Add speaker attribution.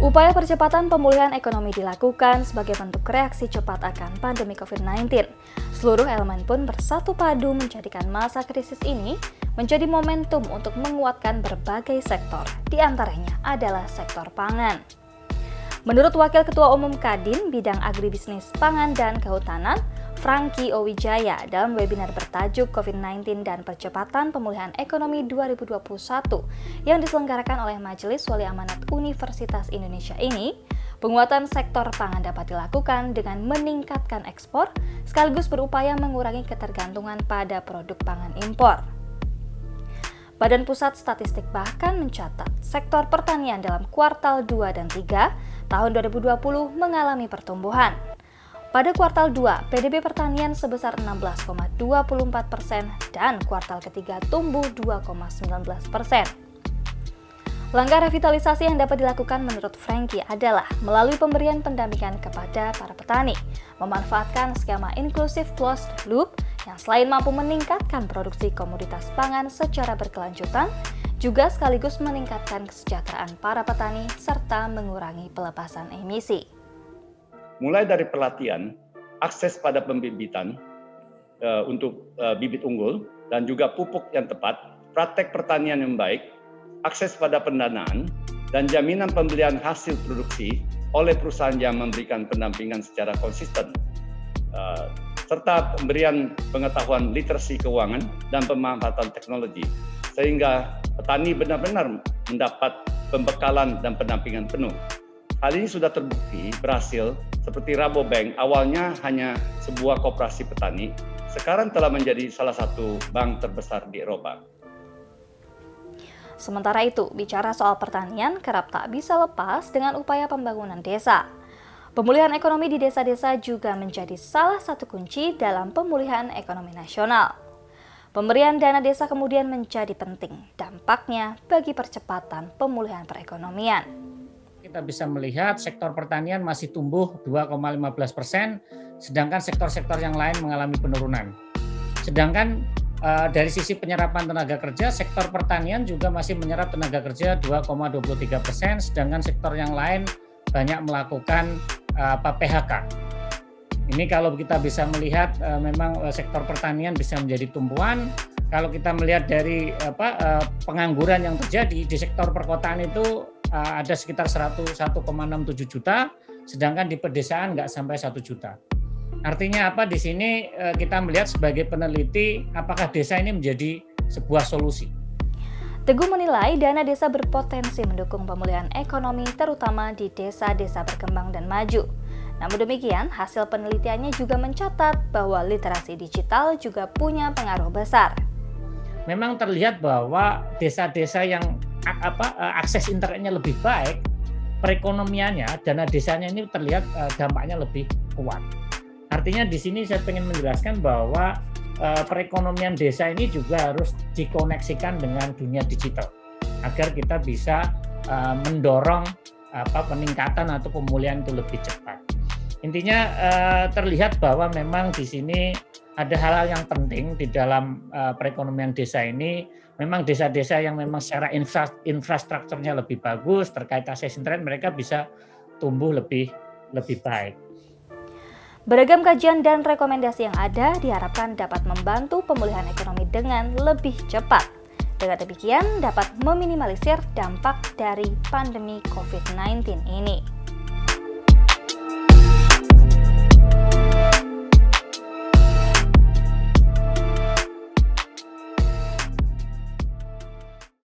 Speaker 1: Upaya percepatan pemulihan ekonomi dilakukan sebagai bentuk reaksi cepat akan pandemi COVID-19. Seluruh elemen pun bersatu padu menjadikan masa krisis ini menjadi momentum untuk menguatkan berbagai sektor, di antaranya adalah sektor pangan. Menurut Wakil Ketua Umum Kadin Bidang Agribisnis Pangan dan Kehutanan, Franky Owijaya, dalam webinar bertajuk COVID-19 dan Percepatan Pemulihan Ekonomi 2021 yang diselenggarakan oleh Majelis Wali Amanat Universitas Indonesia ini, penguatan sektor pangan dapat dilakukan dengan meningkatkan ekspor sekaligus berupaya mengurangi ketergantungan pada produk pangan impor. Badan Pusat Statistik bahkan mencatat sektor pertanian dalam kuartal 2 dan 3 tahun 2020 mengalami pertumbuhan. Pada kuartal 2, PDB pertanian sebesar 16,24% dan kuartal ketiga tumbuh 2,19%. Langkah revitalisasi yang dapat dilakukan menurut Franky adalah melalui pemberian pendampingan kepada para petani, memanfaatkan skema inclusive closed loop yang selain mampu meningkatkan produksi komoditas pangan secara berkelanjutan, juga sekaligus meningkatkan kesejahteraan para petani serta mengurangi pelepasan emisi.
Speaker 2: Mulai dari pelatihan, akses pada pembibitan untuk bibit unggul, dan juga pupuk yang tepat, praktek pertanian yang baik, akses pada pendanaan, dan jaminan pembelian hasil produksi oleh perusahaan yang memberikan pendampingan secara konsisten, serta pemberian pengetahuan literasi keuangan dan pemanfaatan teknologi, sehingga petani benar-benar mendapat pembekalan dan pendampingan penuh. Hal ini sudah terbukti berhasil, seperti Rabobank awalnya hanya sebuah koperasi petani, sekarang telah menjadi salah satu bank terbesar di Eropa.
Speaker 1: Sementara itu, bicara soal pertanian kerap tak bisa lepas dengan upaya pembangunan desa. Pemulihan ekonomi di desa-desa juga menjadi salah satu kunci dalam pemulihan ekonomi nasional. Pemberian dana desa kemudian menjadi penting dampaknya bagi percepatan pemulihan perekonomian.
Speaker 3: Kita bisa melihat sektor pertanian masih tumbuh 2,15%, sedangkan sektor-sektor yang lain mengalami penurunan. Sedangkan dari sisi penyerapan tenaga kerja, sektor pertanian juga masih menyerap tenaga kerja 2,23%, sedangkan sektor yang lain banyak melakukan PHK. Ini kalau kita bisa melihat memang sektor pertanian bisa menjadi tumpuan. Kalau kita melihat dari pengangguran yang terjadi di sektor perkotaan itu ada sekitar 1,67 juta, sedangkan di pedesaan nggak sampai 1 juta. Artinya apa? Di sini kita melihat sebagai peneliti apakah desa ini menjadi sebuah solusi.
Speaker 1: Teguh menilai dana desa berpotensi mendukung pemulihan ekonomi terutama di desa-desa berkembang dan maju. Namun demikian, hasil penelitiannya juga mencatat bahwa literasi digital juga punya pengaruh besar.
Speaker 3: Memang terlihat bahwa desa-desa yang akses internetnya lebih baik, perekonomiannya, dana desanya ini terlihat dampaknya lebih kuat. Artinya di sini saya ingin menjelaskan bahwa perekonomian desa ini juga harus dikoneksikan dengan dunia digital agar kita bisa mendorong peningkatan atau pemulihan itu lebih cepat. Intinya terlihat bahwa memang di sini ada hal-hal yang penting di dalam perekonomian desa ini. Memang desa-desa yang memang secara infrastrukturnya lebih bagus terkait akses internet, mereka bisa tumbuh lebih baik.
Speaker 1: Beragam kajian dan rekomendasi yang ada diharapkan dapat membantu pemulihan ekonomi dengan lebih cepat. Dengan demikian dapat meminimalisir dampak dari pandemi COVID-19 ini.